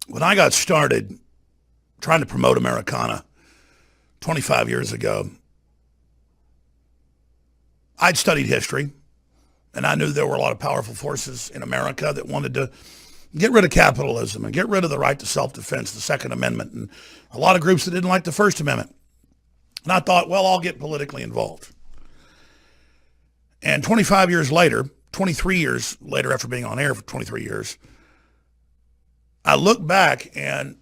When I got started trying to promote Americana 25 years ago, I'd studied history, and I knew there were a lot of powerful forces in America that wanted to get rid of capitalism and get rid of the right to self-defense, the Second Amendment, and a lot of groups that didn't like the First Amendment. And I thought, well, I'll get politically involved. And 25 years later, 23 years later, after being on air for 23 years, I look back and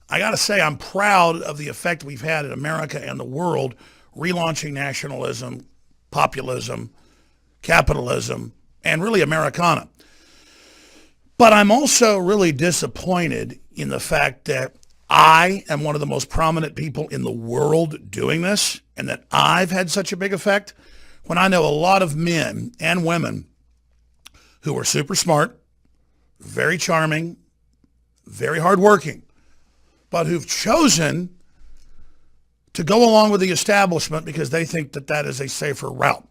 I got to say I'm proud of the effect we've had in America and the world relaunching nationalism, populism, capitalism, and really Americana. But I'm also really disappointed in the fact that I am one of the most prominent people in the world doing this, and that I've had such a big effect when I know a lot of men and women who are super smart, very charming, very hardworking, but who've chosen to go along with the establishment because they think that that is a safer route.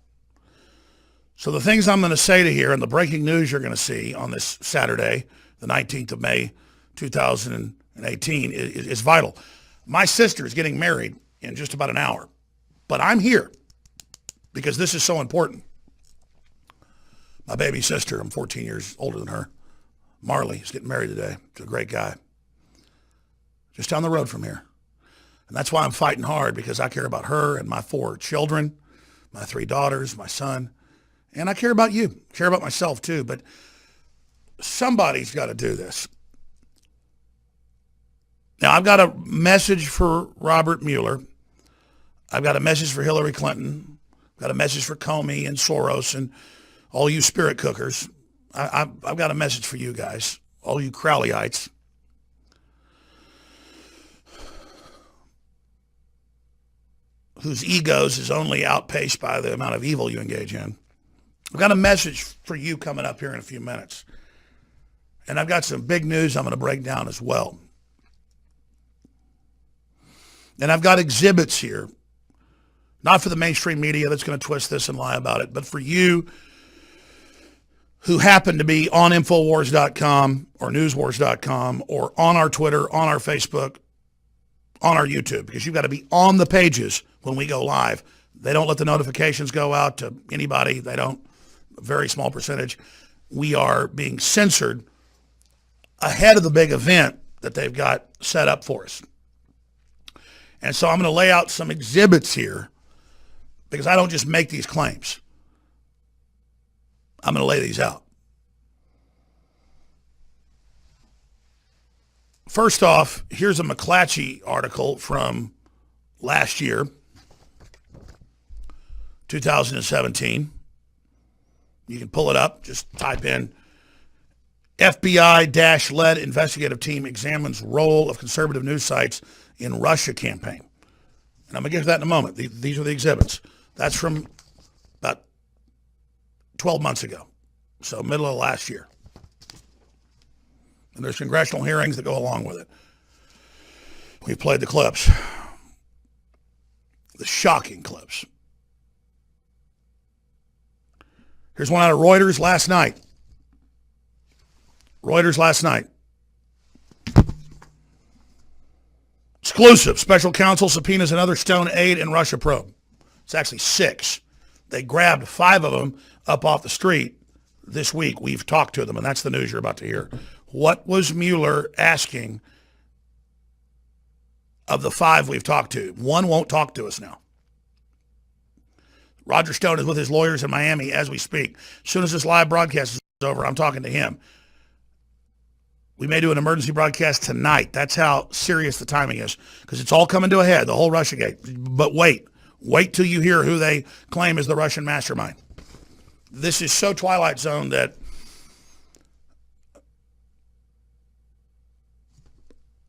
So the things I'm going to say to here and the breaking news you're going to see on this Saturday, the 19th of May, 2018, is vital. My sister is getting married in just about an hour, but I'm here because this is so important. My baby sister, I'm 14 years older than her, Marley, is getting married today to a great guy just down the road from here. And that's why I'm fighting hard, because I care about her and my 4 children, my 3 daughters, my son, and I care about you, care about myself too. But somebody's got to do this. Now, I've got a message for Robert Mueller. I've got a message for Hillary Clinton. I've got a message for Comey and Soros and all you spirit cookers. I've got a message for you guys, all you Crowleyites. Whose egos is only outpaced by the amount of evil you engage in. I've got a message for you coming up here in a few minutes. And I've got some big news I'm going to break down as well. And I've got exhibits here, not for the mainstream media that's going to twist this and lie about it, but for you who happen to be on Infowars.com or Newswars.com or on our Twitter, on our Facebook, on our YouTube, because you've got to be on the pages when we go live. They don't let the notifications go out to anybody. They don't, a very small percentage. We are being censored ahead of the big event that they've got set up for us. And so I'm going to lay out some exhibits here, because I don't just make these claims. I'm going to lay these out. First off, here's a McClatchy article from last year, 2017. You can pull it up. Just type in FBI-led investigative team examines role of conservative news sites in Russia campaign. And I'm going to get to that in a moment. These are the exhibits. That's from about 12 months ago, so middle of last year. And there's congressional hearings that go along with it. We've played the clips, the shocking clips. Here's one out of Reuters last night. Reuters last night. Exclusive. Special counsel subpoenas another Stone aide in Russia probe. It's actually 6. They grabbed 5 of them up off the street this week. We've talked to them, and that's the news you're about to hear. What was Mueller asking of the 5 we've talked to? 1 won't talk to us now. Roger Stone is with his lawyers in Miami as we speak. As soon as this live broadcast is over, I'm talking to him. We may do an emergency broadcast tonight. That's how serious the timing is, because it's all coming to a head, the whole Russiagate. But wait till you hear who they claim is the Russian mastermind. This is so Twilight Zone that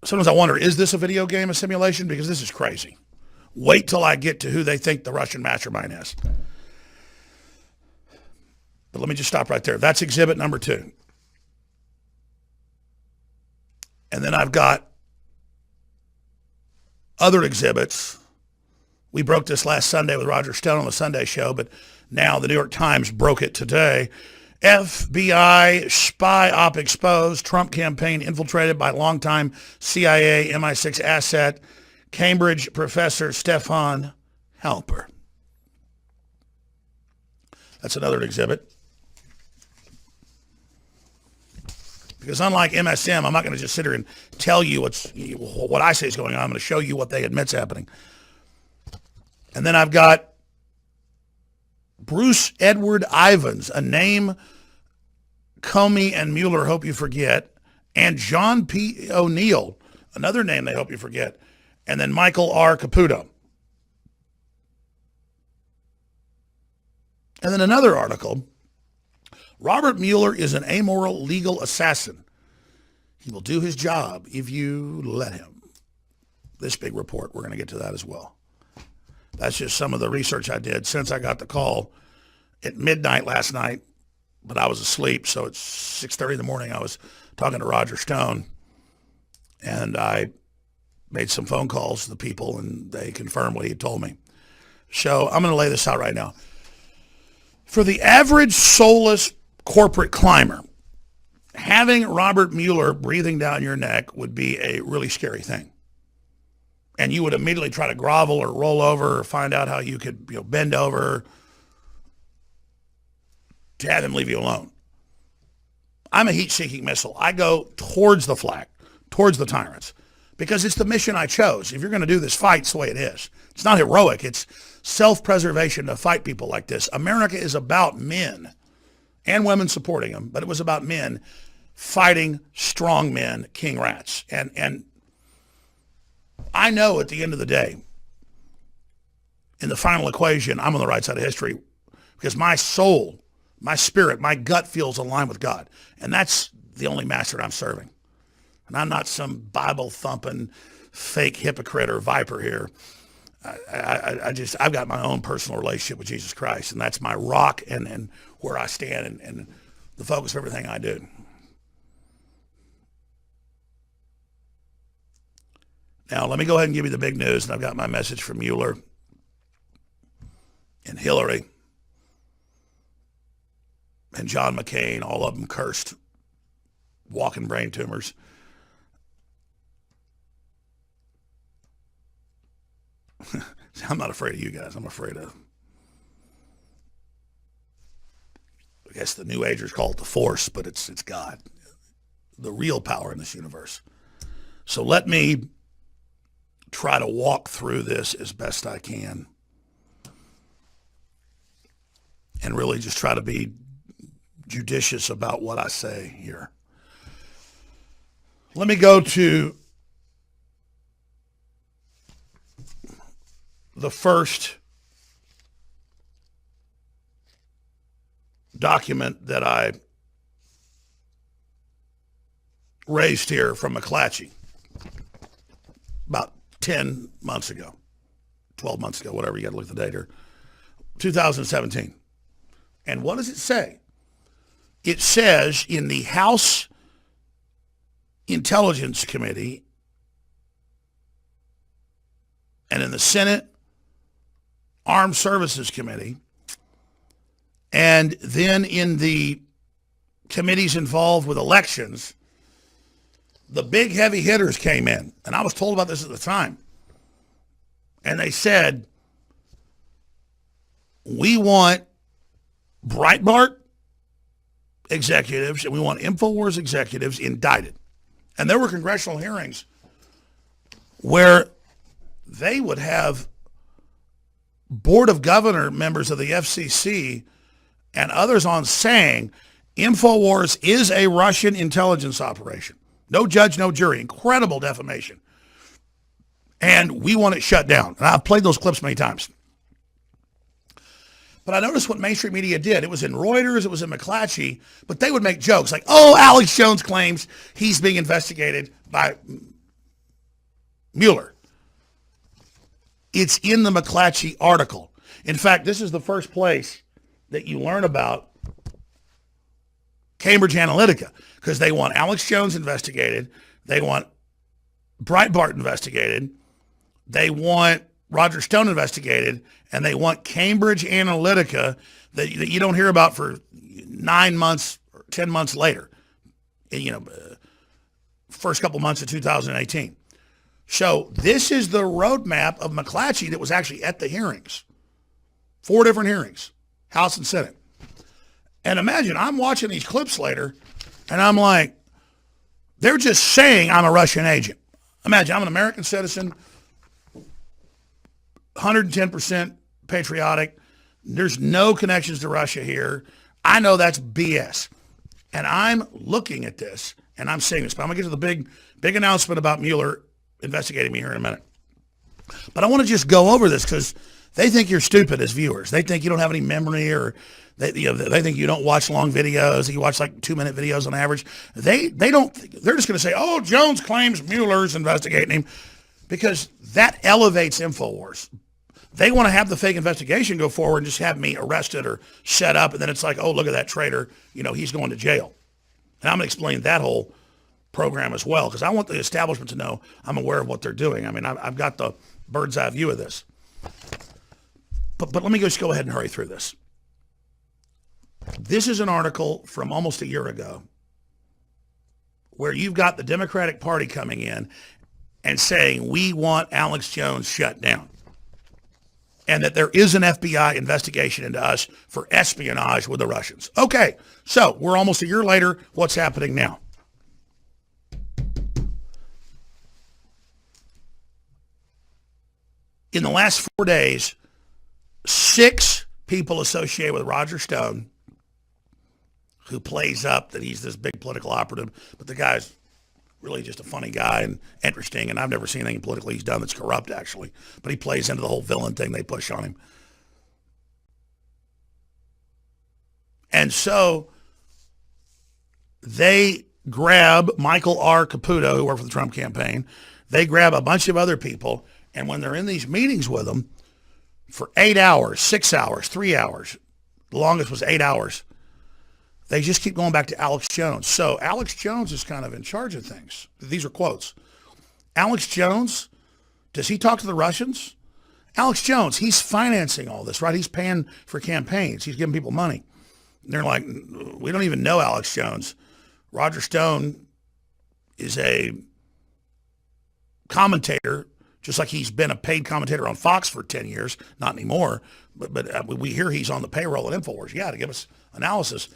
sometimes I wonder, is this a video game, a simulation? Because this is crazy. Wait till I get to who they think the Russian mastermind is. But let me just stop right there. That's exhibit number 2. And then I've got other exhibits. We broke this last Sunday with Roger Stone on the Sunday show, but now the New York Times broke it today. FBI spy op exposed. Trump campaign infiltrated by longtime CIA MI6 asset, Cambridge professor Stefan Halper. That's another exhibit. Because unlike MSM, I'm not going to just sit here and tell you what I say is going on. I'm going to show you what they admit's happening. And then I've got Bruce Edward Ivins, a name Comey and Mueller hope you forget, and John P. O'Neill, another name they hope you forget, and then Michael R. Caputo. And then another article, Robert Mueller is an amoral legal assassin. He will do his job if you let him. This big report, we're going to get to that as well. That's just some of the research I did since I got the call at midnight last night, but I was asleep, so it's 6:30 in the morning. I was talking to Roger Stone, and I made some phone calls to the people, and they confirmed what he had told me. So I'm going to lay this out right now. For the average soulless corporate climber, having Robert Mueller breathing down your neck would be a really scary thing. And you would immediately try to grovel or roll over or find out how you could bend over to have him leave you alone. I'm a heat-seeking missile. I go towards the flag, towards the tyrants, because it's the mission I chose. If you're going to do this fight, it's the way it is. It's not heroic. It's self-preservation to fight people like this. America is about men and women supporting them, but it was about men fighting strong men, king rats. And I know at the end of the day, in the final equation, I'm on the right side of history because my soul, my spirit, my gut feels aligned with God. And that's the only master I'm serving. And I'm not some Bible-thumping fake hypocrite or viper here. I've got my own personal relationship with Jesus Christ, and that's my rock and where I stand and the focus of everything I do. Now, let me go ahead and give you the big news, and I've got my message from Mueller and Hillary and John McCain, all of them cursed, walking brain tumors. I'm not afraid of you guys. I'm afraid of, I guess the New Agers call it the Force, but it's God, the real power in this universe. So let me try to walk through this as best I can and really just try to be judicious about what I say here. Let me go to the first document that I raised here from McClatchy about 10 months ago, 12 months ago, whatever, you got to look at the date here, 2017. And what does it say? It says in the House Intelligence Committee and in the Senate Armed Services Committee, and then in the committees involved with elections, the big heavy hitters came in. And I was told about this at the time. And they said, we want Breitbart executives and we want InfoWars executives indicted. And there were congressional hearings where they would have Board of Governor members of the FCC and others on saying InfoWars is a Russian intelligence operation. No judge, no jury. Incredible defamation. And we want it shut down. And I've played those clips many times. But I noticed what mainstream media did. It was in Reuters, it was in McClatchy, but they would make jokes like, oh, Alex Jones claims he's being investigated by Mueller. It's in the McClatchy article. In fact, this is the first place that you learn about Cambridge Analytica, because they want Alex Jones investigated. They want Breitbart investigated. They want Roger Stone investigated, and they want Cambridge Analytica that you don't hear about for 9 months or 10 months later, first couple months of 2018. So this is the roadmap of McClatchy that was actually at the hearings. 4 different hearings, House and Senate. And imagine, I'm watching these clips later, and I'm like, they're just saying I'm a Russian agent. Imagine, I'm an American citizen, 110% patriotic. There's no connections to Russia here. I know that's BS. And I'm looking at this, and I'm saying this, but I'm going to get to the big announcement about Mueller investigating me here in a minute. But I want to just go over this because they think you're stupid as viewers. They think you don't have any memory, or they think you don't watch long videos. You watch like 2-minute videos on average. They don't. They're just going to say, "Oh, Jones claims Mueller's investigating him," because that elevates InfoWars. They want to have the fake investigation go forward and just have me arrested or set up, and then it's like, "Oh, look at that traitor. He's going to jail." And I'm going to explain that whole program as well, because I want the establishment to know I'm aware of what they're doing. I mean, I've got the bird's eye view of this. But let me just go ahead and hurry through this. This is an article from almost a year ago where you've got the Democratic Party coming in and saying, we want Alex Jones shut down, and that there is an FBI investigation into us for espionage with the Russians. Okay, so we're almost a year later. What's happening now? In the last 4 days, 6 people associated with Roger Stone, who plays up that he's this big political operative, but the guy's really just a funny guy and interesting, and I've never seen anything politically he's done that's corrupt, actually. But he plays into the whole villain thing they push on him. And so they grab Michael R. Caputo, who worked for the Trump campaign. They grab a bunch of other people, and when they're in these meetings with them for 8 hours, 6 hours, 3 hours, the longest was 8 hours, they just keep going back to Alex Jones. So Alex Jones is kind of in charge of things. These are quotes. Alex Jones, does he talk to the Russians? Alex Jones, he's financing all this, right? He's paying for campaigns. He's giving people money. And they're like, we don't even know Alex Jones. Roger Stone is a commentator, just like he's been a paid commentator on Fox for 10 years. Not anymore, but we hear he's on the payroll at InfoWars. Yeah, to give us analysis.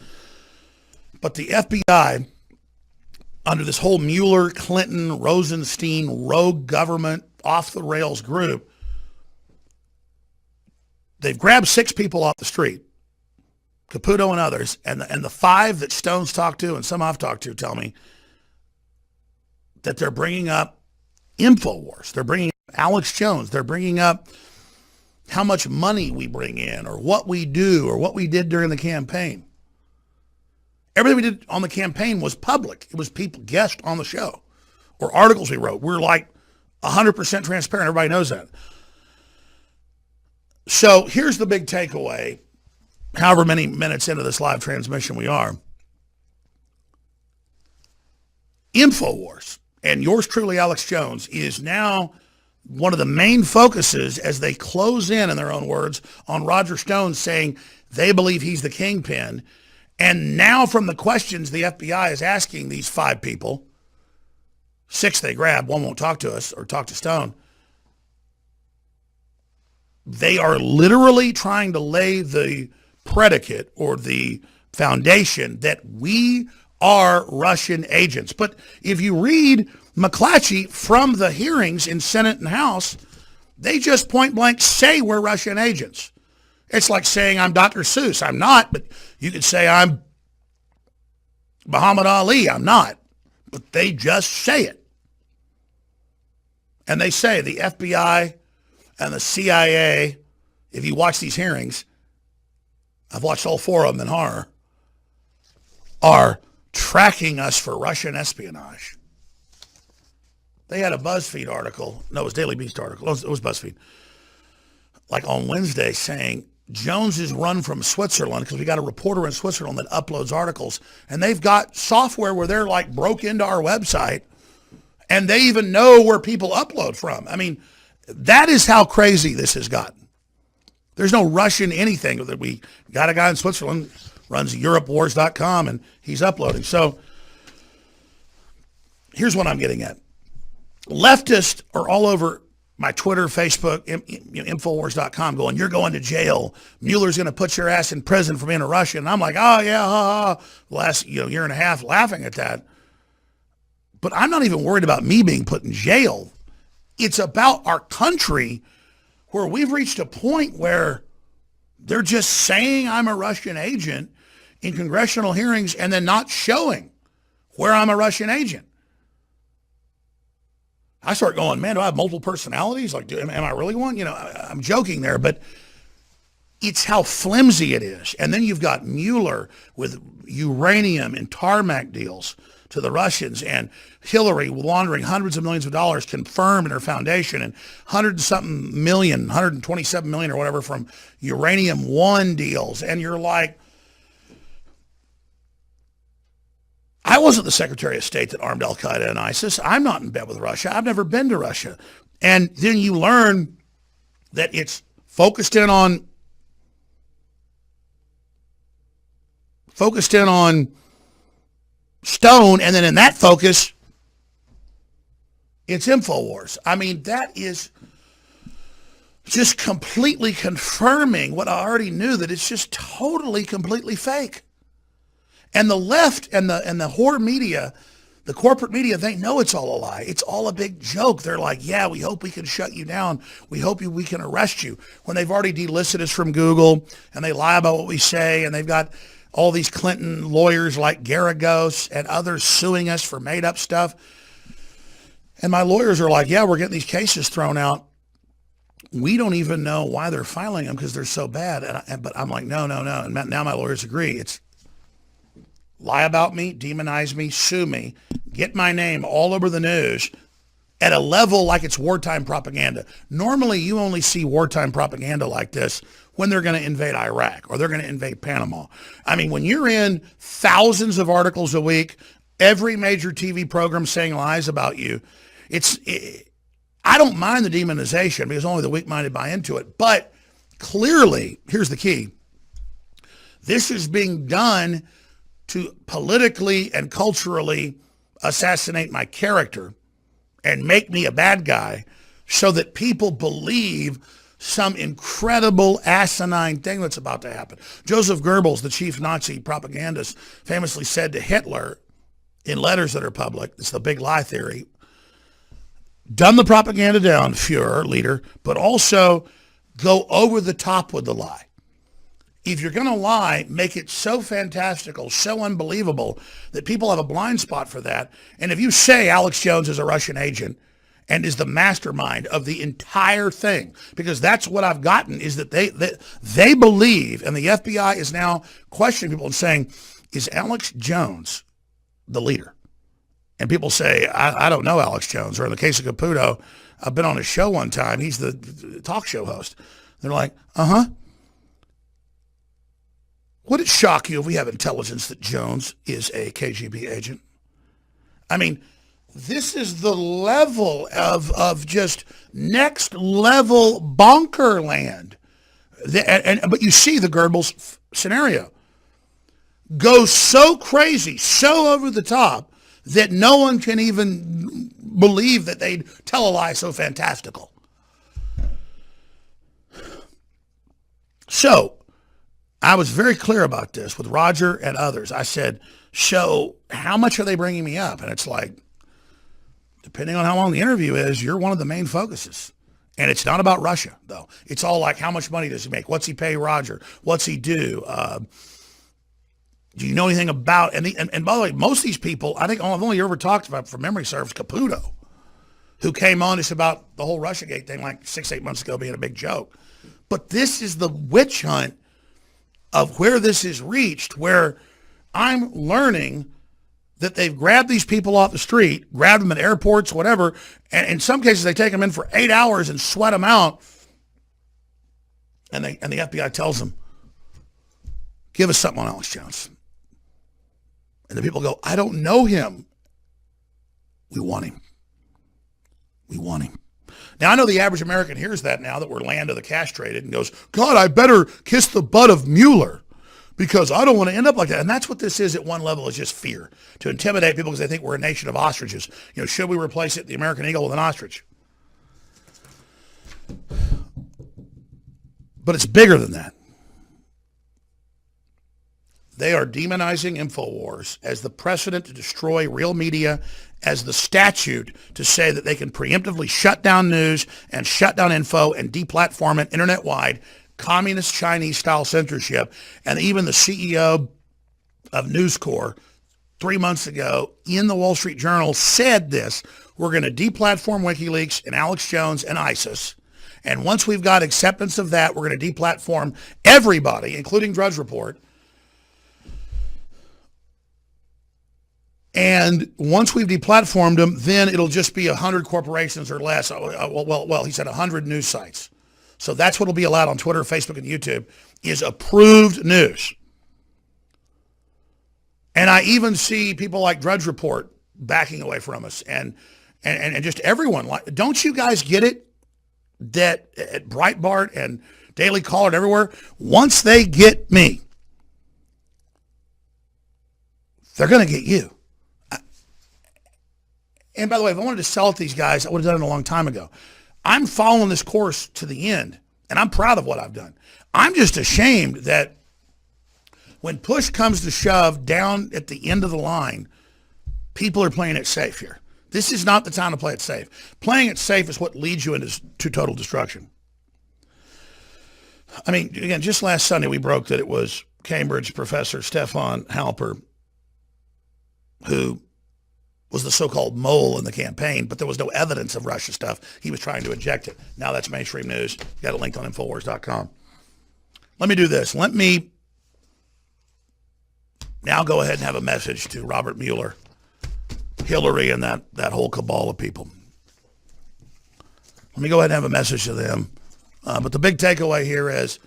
But the FBI, under this whole Mueller, Clinton, Rosenstein, rogue government, off-the-rails group, they've grabbed 6 people off the street, Caputo and others, and the 5 that Stone's talked to and some I've talked to tell me that they're bringing up InfoWars. They're bringing up Alex Jones. They're bringing up how much money we bring in, or what we do, or what we did during the campaign. Everything we did on the campaign was public. It was people, guests on the show, or articles we wrote. We're like 100% transparent. Everybody knows that. So here's the big takeaway, however many minutes into this live transmission we are. InfoWars, and yours truly, Alex Jones, is now one of the main focuses as they close in their own words, on Roger Stone, saying they believe he's the kingpin. And now from the questions the FBI is asking these 5 people, 6 they grab, 1 won't talk to us or talk to Stone, they are literally trying to lay the predicate or the foundation that we are Russian agents. But if you read McClatchy from the hearings in Senate and House, they just point blank say we're Russian agents. It's like saying I'm Dr. Seuss. I'm not, but you could say I'm Muhammad Ali. I'm not, but they just say it. And they say the FBI and the CIA, if you watch these hearings, I've watched all 4 of them in horror, are tracking us for Russian espionage. They had a BuzzFeed article. No, it was Daily Beast article. It was BuzzFeed. Like on Wednesday saying, Jones is run from Switzerland because we got a reporter in Switzerland that uploads articles, and they've got software where they're like broke into our website, and they even know where people upload from. I mean, That is how crazy this has gotten. There's no Russian anything. That we got a guy in Switzerland, runs EuropeWars.com, and he's uploading. So here's what I'm getting at. Leftists are all over my Twitter, Facebook, Infowars.com going, you're going to jail. Mueller's going to put your ass in prison for being a Russian. And I'm like, oh, yeah, ha, ha. Last year and a half laughing at that. But I'm not even worried about me being put in jail. It's about our country where we've reached a point where they're just saying I'm a Russian agent in congressional hearings and then not showing where I'm a Russian agent. I start going, man, do I have multiple personalities? Like, am I really one? You know, I'm joking there, but it's how flimsy it is. And then you've got Mueller with uranium and tarmac deals to the Russians, and Hillary laundering hundreds of millions of dollars confirmed in her foundation, and 127 million or whatever from uranium one deals. And you're like, I wasn't the Secretary of State that armed Al-Qaeda and ISIS. I'm not in bed with Russia. I've never been to Russia. And then you learn that it's focused in on Stone, and then in that focus, it's InfoWars. I mean, that is just completely confirming what I already knew, that it's just totally, completely fake. And the left and the whore media, the corporate media, they know it's all a lie. It's all a big joke. They're like, yeah, we hope we can shut you down. We hope we can arrest you. When they've already delisted us from Google, and they lie about what we say, and they've got all these Clinton lawyers like Garagos and others suing us for made up stuff. And my lawyers are like, yeah, we're getting these cases thrown out. We don't even know why they're filing them because they're so bad. But I'm like, no. And now my lawyers agree. It's lie about me, demonize me, sue me, get my name all over the news at a level like it's wartime propaganda. Normally, you only see wartime propaganda like this when they're going to invade Iraq or they're going to invade Panama. I mean, when you're in thousands of articles a week, every major TV program saying lies about you, I don't mind the demonization because only the weak-minded buy into it. But clearly, here's the key. This is being done to politically and culturally assassinate my character and make me a bad guy so that people believe some incredible asinine thing that's about to happen. Joseph Goebbels, the chief Nazi propagandist, famously said to Hitler in letters that are public, it's the big lie theory, dumb the propaganda down, Fuhrer, leader, but also go over the top with the lie. If you're going to lie, make it so fantastical, so unbelievable that people have a blind spot for that. And if you say Alex Jones is a Russian agent and is the mastermind of the entire thing, because that's what I've gotten, is that they believe, and the FBI is now questioning people and saying, is Alex Jones the leader? And people say, I don't know Alex Jones. Or in the case of Caputo, I've been on his show one time. He's the talk show host. They're like, uh-huh. Would it shock you if we have intelligence that Jones is a KGB agent? I mean, this is the level of just next level bonker land. But you see the Goebbels scenario. Go so crazy, so over the top, that no one can even believe that they'd tell a lie so fantastical. So, I was very clear about this with Roger and others. I said, so how much are they bringing me up? And it's like, depending on how long the interview is, you're one of the main focuses. And it's not about Russia, though. It's all like, how much money does he make? What's he pay Roger? What's he do? Do you know anything about, and by the way, most of these people, I think I've only ever talked about, from memory serves, Caputo, who came on us about the whole Russiagate thing like 6-8 months ago being a big joke. But this is the witch hunt of where this is reached, where I'm learning that they've grabbed these people off the street, grabbed them at airports, whatever, and in some cases they take them in for 8 hours and sweat them out, and the FBI tells them, give us something on Alex Jones. And the people go, I don't know him. We want him. We want him. Now, I know the average American hears that now that we're land of the castrated and goes, God, I better kiss the butt of Mueller because I don't want to end up like that. And that's what this is at one level, is just fear, to intimidate people because they think we're a nation of ostriches. Should we replace it, the American eagle, with an ostrich? But it's bigger than that. They are demonizing InfoWars as the precedent to destroy real media, as the statute to say that they can preemptively shut down news and shut down info and deplatform it internet-wide, communist Chinese-style censorship. And even the CEO of News Corp 3 months ago in the Wall Street Journal said this: we're going to deplatform WikiLeaks and Alex Jones and ISIS. And once we've got acceptance of that, we're going to deplatform everybody, including Drudge Report. And once we've deplatformed them, then it'll just be 100 corporations or less. Well, he said 100 news sites. So that's what will be allowed on Twitter, Facebook, and YouTube, is approved news. And I even see people like Drudge Report backing away from us, and just everyone. Don't you guys get it that at Breitbart and Daily Caller and everywhere, once they get me, they're going to get you. And by the way, if I wanted to sell it to these guys, I would have done it a long time ago. I'm following this course to the end, and I'm proud of what I've done. I'm just ashamed that when push comes to shove down at the end of the line, people are playing it safe here. This is not the time to play it safe. Playing it safe is what leads you into total destruction. I mean, again, just last Sunday we broke that it was Cambridge professor Stefan Halper who was the so-called mole in the campaign, but there was no evidence of Russia stuff. He was trying to inject it. Now that's mainstream news. You got it linked on Infowars.com. Let me do this. Let me now go ahead and have a message to Robert Mueller, Hillary, and that whole cabal of people. Let me go ahead and have a message to them. But the big takeaway here is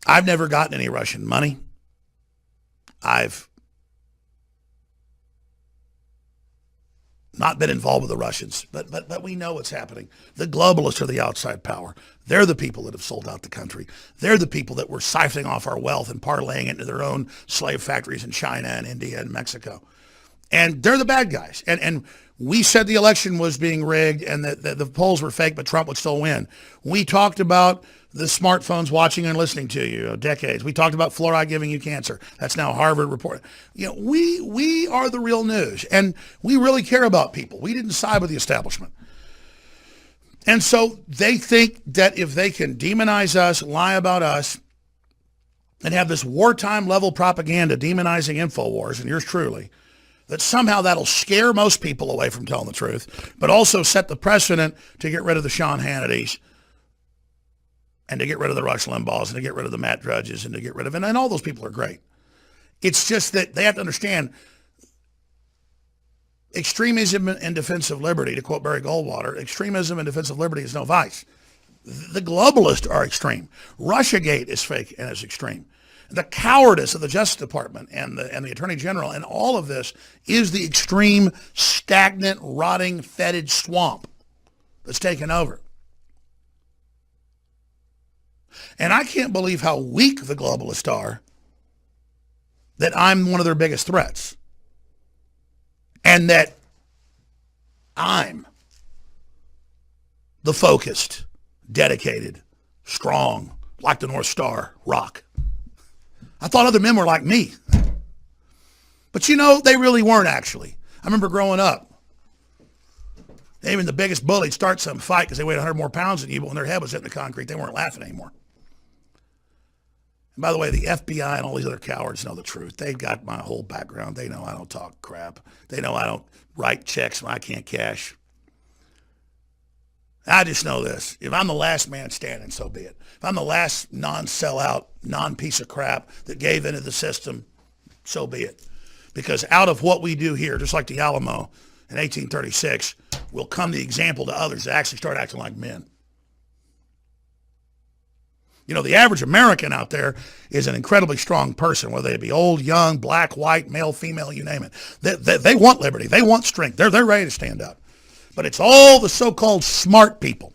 I've never gotten any Russian money. I've not been involved with the Russians, but we know what's happening. The globalists are the outside power. They're the people that have sold out the country. They're the people that were siphoning off our wealth and parlaying it into their own slave factories in China and India and Mexico. And they're the bad guys. And we said the election was being rigged and that the polls were fake, but Trump would still win. We talked about the smartphones watching and listening to you, decades. We talked about fluoride giving you cancer. That's now Harvard report. We are the real news, and we really care about people. We didn't side with the establishment. And so they think that if they can demonize us, lie about us, and have this wartime level propaganda demonizing InfoWars and yours truly, that somehow that'll scare most people away from telling the truth, but also set the precedent to get rid of the Sean Hannitys and to get rid of the Rush Limbaughs and to get rid of the Matt Drudges and to get rid of, and all those people are great. It's just that they have to understand extremism in defense of liberty, to quote Barry Goldwater, extremism in defense of liberty is no vice. The globalists are extreme. Russiagate is fake and is extreme. The cowardice of the Justice Department and the Attorney General and all of this is the extreme, stagnant, rotting, fetid swamp that's taken over. And I can't believe how weak the globalists are that I'm one of their biggest threats. And that I'm the focused, dedicated, strong, like the North Star, rock. I thought other men were like me. But they really weren't actually. I remember growing up, even the biggest bullied start some fight because they weighed 100 more pounds than you, but when their head was hitting the concrete, they weren't laughing anymore. And by the way, the FBI and all these other cowards know the truth. They've got my whole background. They know I don't talk crap. They know I don't write checks when I can't cash. I just know this. If I'm the last man standing, so be it. If I'm the last non-sellout, non-piece of crap that gave into the system, so be it. Because out of what we do here, just like the Alamo in 1836, will come the example to others that actually start acting like men. You know, the average American out there is an incredibly strong person, whether they be old, young, black, white, male, female, you name it. They want liberty. They want strength. They're ready to stand up. But it's all the so-called smart people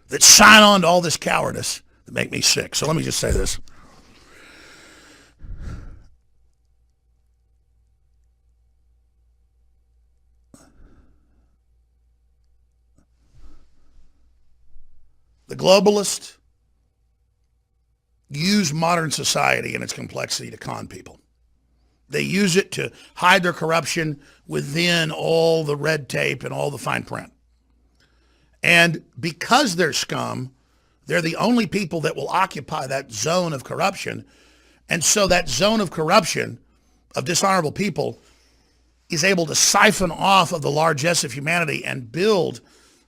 that sign on to all this cowardice that make me sick. So let me just say this. The globalists use modern society and its complexity to con people. They use it to hide their corruption within all the red tape and all the fine print. And because they're scum, they're the only people that will occupy that zone of corruption. And so that zone of corruption, of dishonorable people, is able to siphon off of the largesse of humanity and build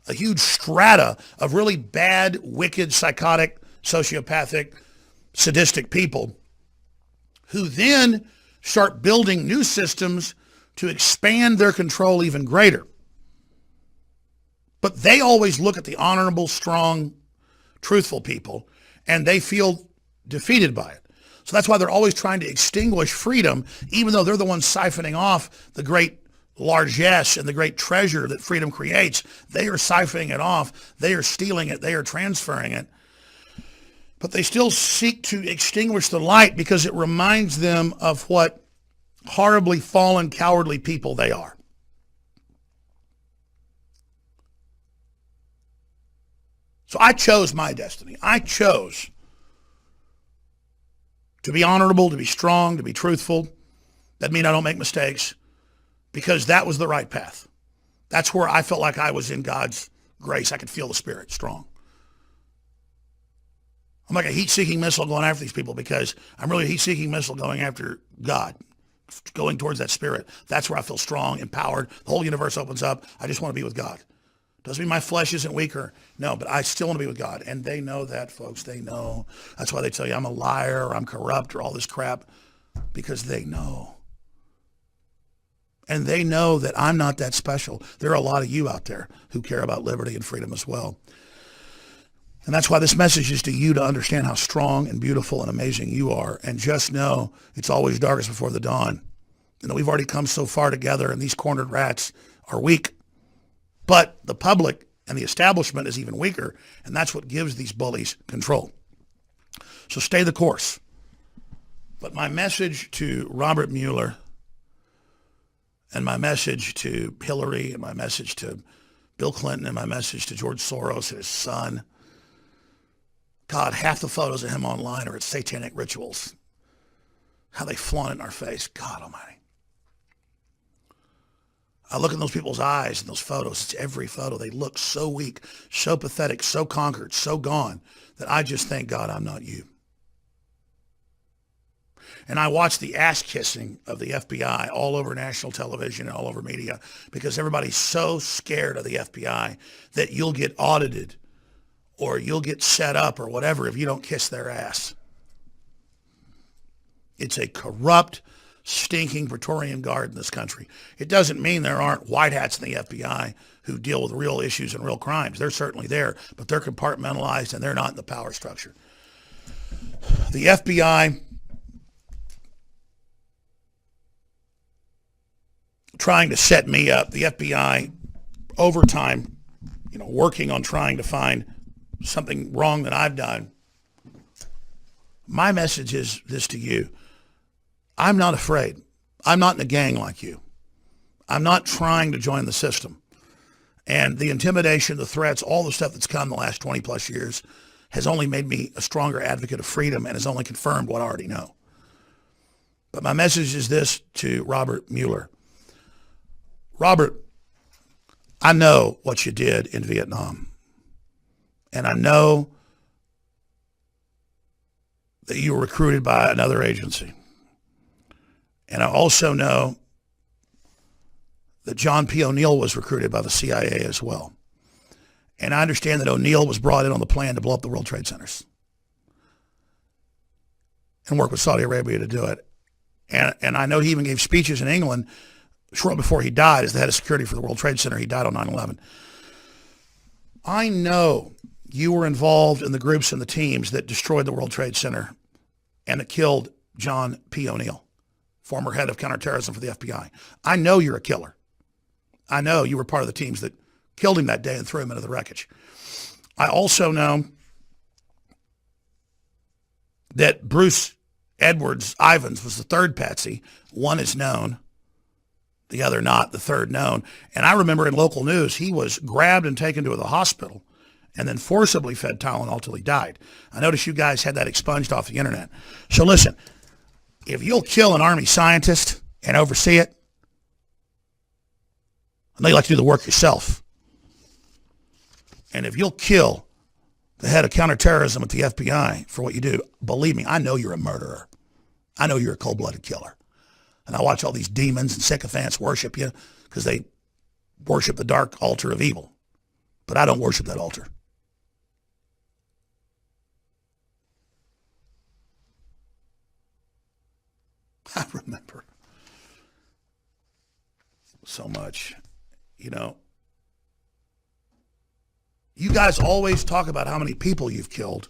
a huge strata of really bad, wicked, psychotic, sociopathic, sadistic people who then start building new systems to expand their control even greater. But they always look at the honorable, strong, truthful people, and they feel defeated by it. So that's why they're always trying to extinguish freedom, even though they're the ones siphoning off the great largesse and the great treasure that freedom creates. They are siphoning it off. They are stealing it. They are transferring it. But they still seek to extinguish the light because it reminds them of what horribly fallen, cowardly people they are. So I chose my destiny. I chose to be honorable, to be strong, to be truthful. That means I don't make mistakes, because that was the right path. That's where I felt like I was in God's grace. I could feel the Spirit strong. I'm like a heat-seeking missile going after these people, because I'm really a heat-seeking missile going after God, going towards that Spirit. That's where I feel strong, empowered. The whole universe opens up. I just want to be with God. Doesn't mean my flesh isn't weaker. No, but I still want to be with God. And they know that, folks. They know. That's why they tell you I'm a liar or I'm corrupt or all this crap, because they know. And they know that I'm not that special. There are a lot of you out there who care about liberty and freedom as well. And that's why this message is to you, to understand how strong and beautiful and amazing you are. And just know it's always darkest before the dawn. You know, we've already come so far together, and these cornered rats are weak. But the public and the establishment is even weaker. And that's what gives these bullies control. So stay the course. But my message to Robert Mueller, and my message to Hillary, and my message to Bill Clinton, and my message to George Soros and his son. God, half the photos of him online are at satanic rituals. How they flaunt it in our face. God almighty. I look in those people's eyes in those photos. It's every photo. They look so weak, so pathetic, so conquered, so gone, that I just think, God, I'm not you. And I watch the ass-kissing of the FBI all over national television and all over media, because everybody's so scared of the FBI that you'll get audited or you'll get set up or whatever if you don't kiss their ass. It's a corrupt, stinking Praetorian Guard in this country. It doesn't mean there aren't white hats in the FBI who deal with real issues and real crimes. They're certainly there, but they're compartmentalized and they're not in the power structure. The FBI trying to set me up, the FBI over time, working on trying to find something wrong that I've done. My message is this to you. I'm not afraid. I'm not in a gang like you. I'm not trying to join the system. And the intimidation, the threats, all the stuff that's come the last 20 plus years has only made me a stronger advocate of freedom and has only confirmed what I already know. But my message is this to Robert Mueller. Robert, I know what you did in Vietnam. And I know that you were recruited by another agency. And I also know that John P. O'Neill was recruited by the CIA as well. And I understand that O'Neill was brought in on the plan to blow up the World Trade Centers and work with Saudi Arabia to do it. And I know he even gave speeches in England shortly before he died as the head of security for the World Trade Center. He died on 9/11. I know you were involved in the groups and the teams that destroyed the World Trade Center and that killed John P. O'Neill, former head of counterterrorism for the FBI. I know you're a killer. I know you were part of the teams that killed him that day and threw him into the wreckage. I also know that Bruce Edwards Ivins was the third patsy. One is known, the other not, the third known. And I remember in local news, he was grabbed and taken to the hospital and then forcibly fed Tylenol till he died. I noticed you guys had that expunged off the internet. So listen, if you'll kill an Army scientist and oversee it, I know you like to do the work yourself. And if you'll kill the head of counterterrorism at the FBI for what you do, believe me, I know you're a murderer. I know you're a cold-blooded killer. And I watch all these demons and sycophants worship you because they worship the dark altar of evil. But I don't worship that altar. I remember so much, you know. You guys always talk about how many people you've killed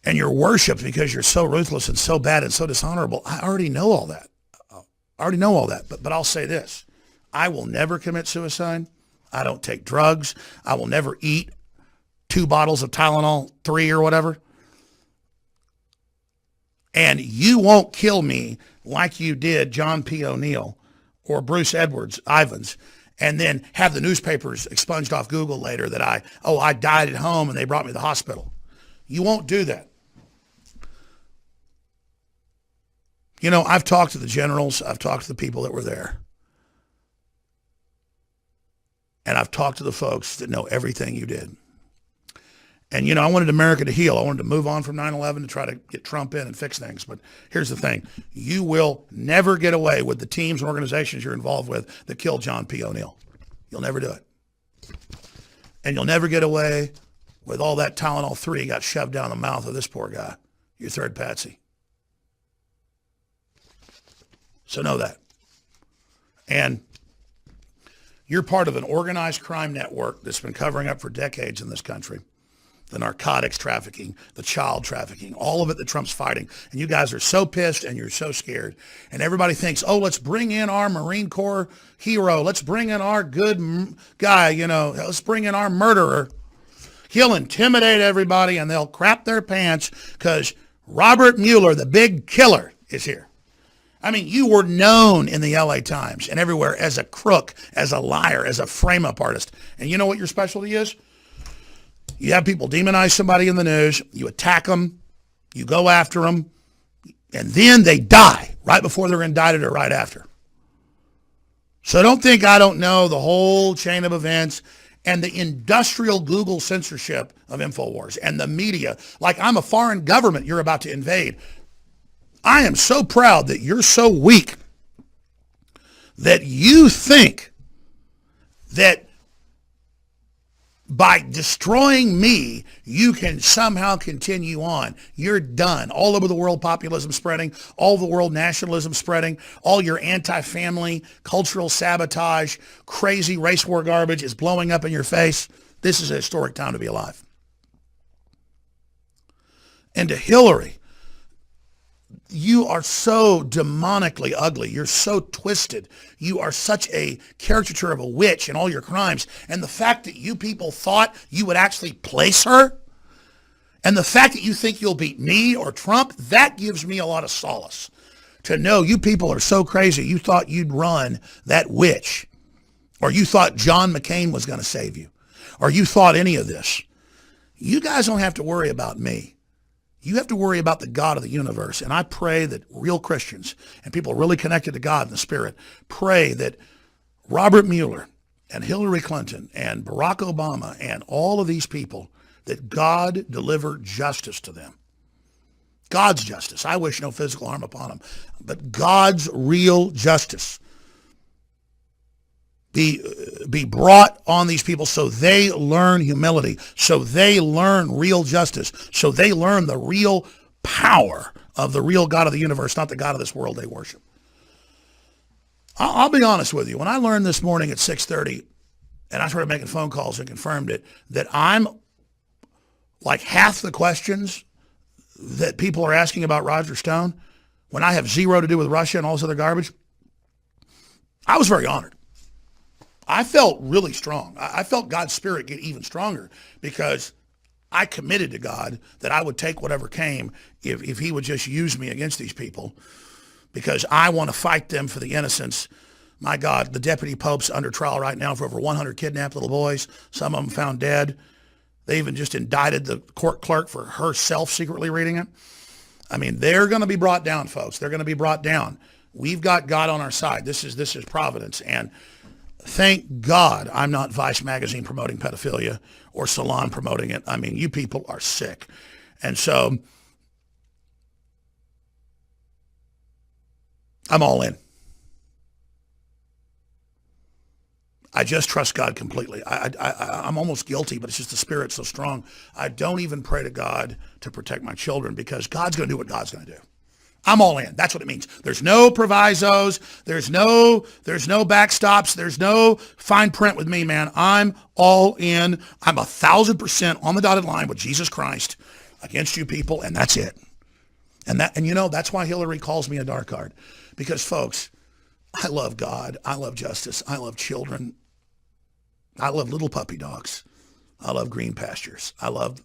and you're worshipped because you're so ruthless and so bad and so dishonorable. I already know all that. But I'll say this. I will never commit suicide. I don't take drugs. I will never eat 2 bottles of Tylenol, 3 or whatever. And you won't kill me like you did John P. O'Neill or Bruce Edwards Ivins, and then have the newspapers expunged off Google later that I died at home and they brought me to the hospital. You won't do that. You know, I've talked to the generals. I've talked to the people that were there. And I've talked to the folks that know everything you did. And, you know, I wanted America to heal. I wanted to move on from 9/11 to try to get Trump in and fix things. But here's the thing. You will never get away with the teams and organizations you're involved with that killed John P. O'Neill. You'll never do it. And you'll never get away with all that Tylenol 3 got shoved down the mouth of this poor guy, your third patsy. So know that. And you're part of an organized crime network that's been covering up for decades in this country. The narcotics trafficking, the child trafficking, all of it that Trump's fighting. And you guys are so pissed and you're so scared. And everybody thinks, oh, let's bring in our Marine Corps hero. Let's bring in our good guy, you know. Let's bring in our murderer. He'll intimidate everybody and they'll crap their pants because Robert Mueller, the big killer, is here. I mean, you were known in the LA Times and everywhere as a crook, as a liar, as a frame-up artist. And you know what your specialty is? You have people demonize somebody in the news, you attack them, you go after them, and then they die right before they're indicted or right after. So don't think I don't know the whole chain of events and the industrial Google censorship of InfoWars and the media, like I'm a foreign government you're about to invade. I am so proud that you're so weak that you think that by destroying me, you can somehow continue on. You're done. All over the world, populism spreading, all over the world, nationalism spreading, all your anti-family, cultural sabotage, crazy race war garbage is blowing up in your face. This is a historic time to be alive. And to Hillary, you are so demonically ugly. You're so twisted. You are such a caricature of a witch in all your crimes. And the fact that you people thought you would actually place her, and the fact that you think you'll beat me or Trump, that gives me a lot of solace. To know you people are so crazy, you thought you'd run that witch, or you thought John McCain was going to save you, or you thought any of this. You guys don't have to worry about me. You have to worry about the God of the universe. And I pray that real Christians and people really connected to God in the Spirit pray that Robert Mueller and Hillary Clinton and Barack Obama and all of these people, that God deliver justice to them. God's justice. I wish no physical harm upon them, but God's real justice be brought on these people so they learn humility, so they learn real justice, so they learn the real power of the real God of the universe, not the God of this world they worship. I'll be honest with you. When I learned this morning at 6:30, and I started making phone calls and confirmed it, that I'm like half the questions that people are asking about Roger Stone, when I have zero to do with Russia and all this other garbage, I was very honored. I felt really strong. I felt God's spirit get even stronger because I committed to God that I would take whatever came if he would just use me against these people, because I want to fight them for the innocence. My God, the deputy pope's under trial right now for over 100 kidnapped little boys, some of them found dead. They even just indicted the court clerk for herself secretly reading it. I mean, they're going to be brought down, folks. They're going to be brought down. We've got God on our side. This is providence. And thank God I'm not Vice Magazine promoting pedophilia or Salon promoting it. I mean, you people are sick. And so I'm all in. I just trust God completely. I'm almost guilty, but it's just the Spirit's so strong. I don't even pray to God to protect my children because God's going to do what God's going to do. I'm all in. That's what it means. There's no provisos. There's no backstops. There's no fine print with me, man. I'm all in. I'm 1,000% on the dotted line with Jesus Christ against you people, and that's it. And you know, that's why Hillary calls me a dark card. Because, folks, I love God. I love justice. I love children. I love little puppy dogs. I love green pastures. I love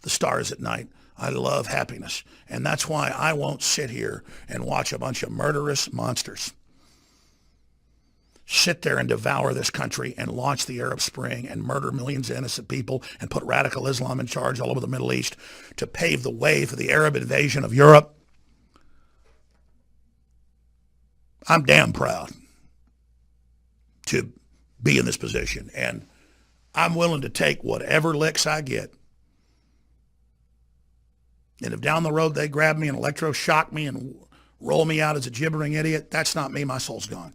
the stars at night. I love happiness. And that's why I won't sit here and watch a bunch of murderous monsters sit there and devour this country and launch the Arab Spring and murder millions of innocent people and put radical Islam in charge all over the Middle East to pave the way for the Arab invasion of Europe. I'm damn proud to be in this position, and I'm willing to take whatever licks I get. And if down the road they grab me and electroshock me and roll me out as a gibbering idiot, that's not me. My soul's gone.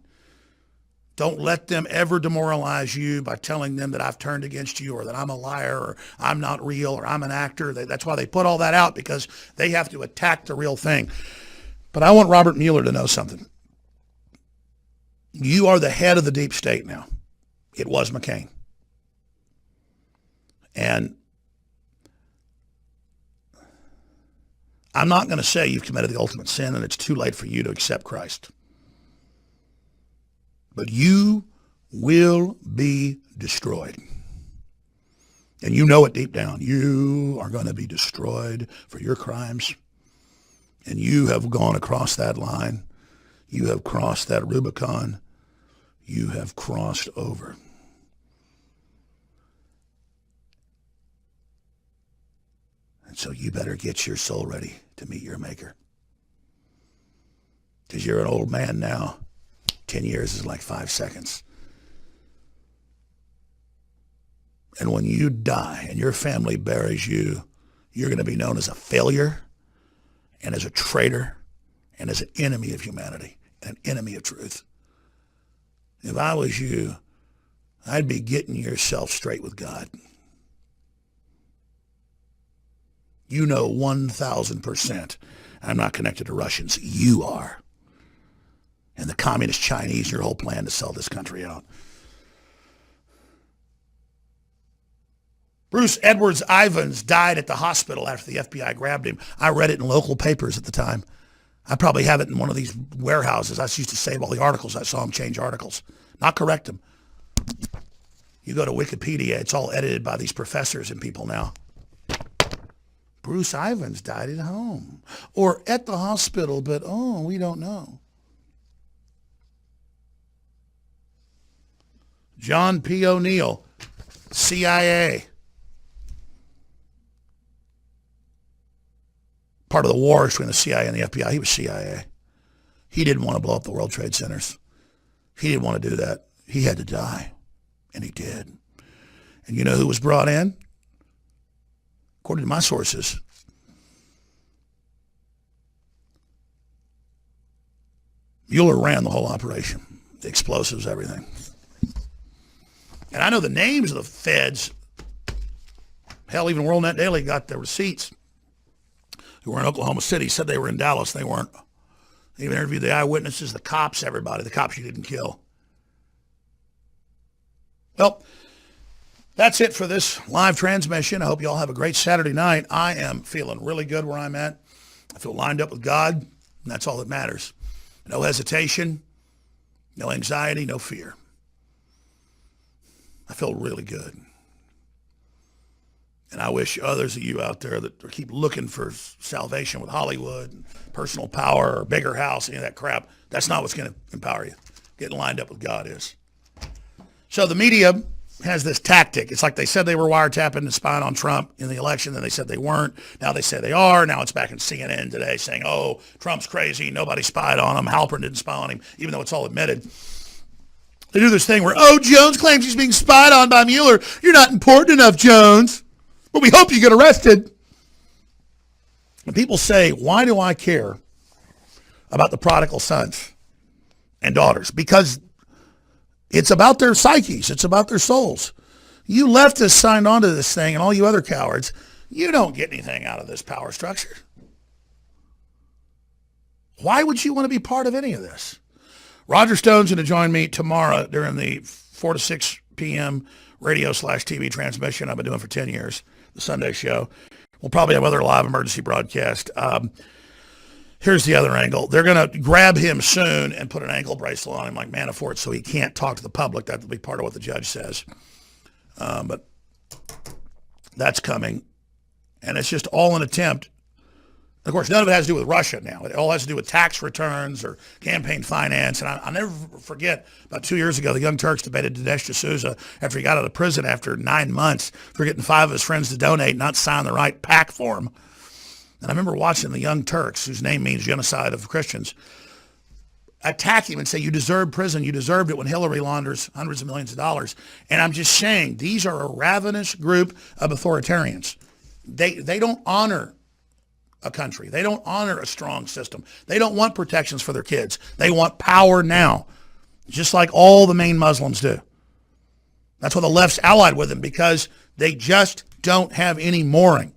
Don't let them ever demoralize you by telling them that I've turned against you or that I'm a liar or I'm not real or I'm an actor. That's why they put all that out, because they have to attack the real thing. But I want Robert Mueller to know something. You are the head of the deep state now. It was McCain. And I'm not going to say you've committed the ultimate sin and it's too late for you to accept Christ. But you will be destroyed. And you know it deep down. You are going to be destroyed for your crimes. And you have gone across that line. You have crossed that Rubicon. You have crossed over. And so you better get your soul ready to meet your maker. Because you're an old man now. 10 years is like 5 seconds. And when you die and your family buries you, you're going to be known as a failure and as a traitor and as an enemy of humanity and an enemy of truth. If I was you, I'd be getting yourself straight with God. You know 1,000% I'm not connected to Russians. You are. And the communist Chinese, your whole plan to sell this country out. Bruce Edwards Ivins died at the hospital after the FBI grabbed him. I read it in local papers at the time. I probably have it in one of these warehouses. I used to save all the articles. I saw him change articles. Not correct them. You go to Wikipedia, it's all edited by these professors and people now. Bruce Ivins died at home. Or at the hospital, but we don't know. John P. O'Neill, CIA. Part of the war between the CIA and the FBI. He was CIA. He didn't want to blow up the World Trade Centers. He didn't want to do that. He had to die. And he did. And you know who was brought in? According to my sources, Mueller ran the whole operation. The explosives, everything. And I know the names of the feds. Hell, even WorldNet Daily got the receipts. Who were in Oklahoma City, said they were in Dallas. They weren't. They even interviewed the eyewitnesses, the cops, everybody. The cops you didn't kill. Well, That's it for this live transmission. I hope you all have a great Saturday night. I am feeling really good where I'm at. I feel lined up with God, and that's all that matters. No hesitation, no anxiety, no fear. I feel really good. And I wish others of you out there that keep looking for salvation with Hollywood, and personal power, or bigger house, any of that crap, that's not what's going to empower you. Getting lined up with God is. So the media has this tactic. It's like they said they were wiretapping and spying on Trump in the election, then they said they weren't. Now they say they are. Now it's back in CNN today saying, oh, Trump's crazy. Nobody spied on him. Halpern didn't spy on him, even though it's all admitted. They do this thing where, oh, Jones claims he's being spied on by Mueller. You're not important enough, Jones. But we hope you get arrested. And people say, why do I care about the prodigal sons and daughters? Because it's about their psyches. It's about their souls. You leftists signed on to this thing, and all you other cowards, you don't get anything out of this power structure. Why would you want to be part of any of this? Roger Stone's going to join me tomorrow during the 4 to 6 p.m. radio/TV transmission I've been doing for 10 years, the Sunday show. We'll probably have other live emergency broadcast. Here's the other angle. They're going to grab him soon and put an ankle bracelet on him like Manafort so he can't talk to the public. That will be part of what the judge says. But that's coming. And it's just all an attempt. Of course, none of it has to do with Russia now. It all has to do with tax returns or campaign finance. And I'll never forget, about 2 years ago, the Young Turks debated Dinesh D'Souza after he got out of prison after 9 months for getting 5 of his friends to donate and not sign the right PAC form. And I remember watching the Young Turks, whose name means genocide of Christians, attack him and say, you deserved prison. You deserved it when Hillary launders hundreds of millions of dollars. And I'm just saying, these are a ravenous group of authoritarians. They don't honor a country. They don't honor a strong system. They don't want protections for their kids. They want power now, just like all the main Muslims do. That's why the left's allied with them, because they just don't have any mooring.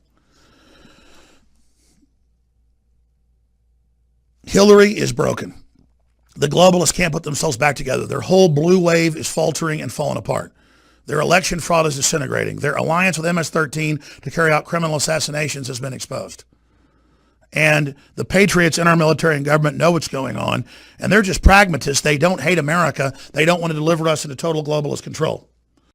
Hillary is broken. The globalists can't put themselves back together. Their whole blue wave is faltering and falling apart. Their election fraud is disintegrating. Their alliance with MS-13 to carry out criminal assassinations has been exposed. And the patriots in our military and government know what's going on, and they're just pragmatists. They don't hate America. They don't want to deliver us into total globalist control.